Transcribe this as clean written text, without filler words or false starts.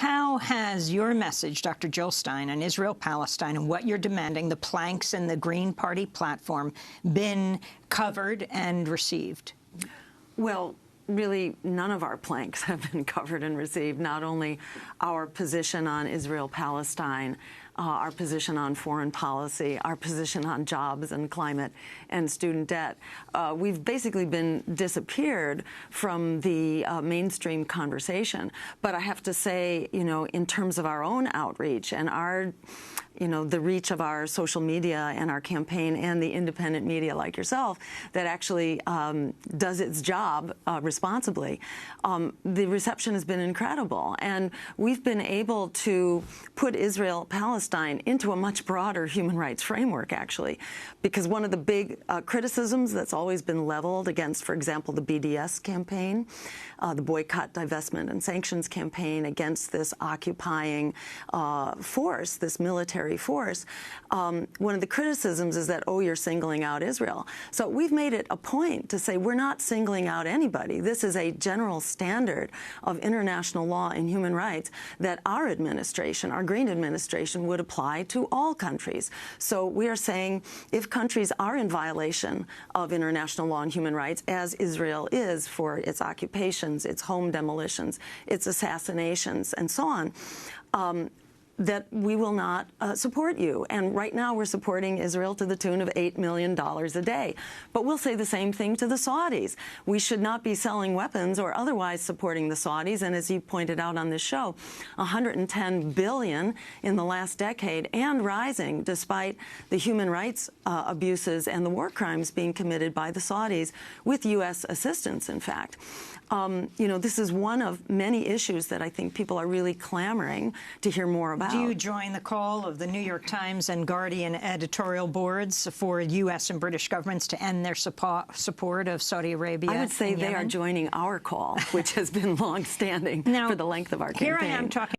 How has your message, Dr. Jill Stein, on Israel-Palestine and what you're demanding, the planks in the Green Party platform, been covered and received? Well, really, none of our planks have been covered and received. Not only our position on Israel-Palestine, our position on foreign policy, our position on jobs and climate and student debt. We've basically been disappeared from the mainstream conversation. But I have to say, you know, in terms of our own outreach and our, you know, the reach of our social media and our campaign and the independent media like yourself that actually does its job responsibly, the reception has been incredible. And we've been able to put Israel-Palestine into a much broader human rights framework, actually, because one of the big criticisms that's always been leveled against, for example, the BDS campaign, the boycott, divestment, and sanctions campaign against this occupying force, this military force, one of the criticisms is that, oh, you're singling out Israel. So we've made it a point to say we're not singling out anybody. This is a general standard of international law and human rights that our administration, our Green administration, would apply to all countries. So we are saying if countries are in violation of international law and human rights, as Israel is for its occupations, its home demolitions, its assassinations, and so on, that we will not support you. And right now we're supporting Israel to the tune of $8 million a day. But we'll say the same thing to the Saudis. We should not be selling weapons or otherwise supporting the Saudis. And as you pointed out on this show, $110 billion in the last decade and rising despite the human rights abuses and the war crimes being committed by the Saudis with U.S. assistance, in fact. You know, this is one of many issues that I think people are really clamoring to hear more about. Do you join the call of the New York Times and Guardian editorial boards for U.S. and British governments to end their support of Saudi Arabia? I would say they are joining our call, which has been longstanding for the length of our campaign. Here I am talking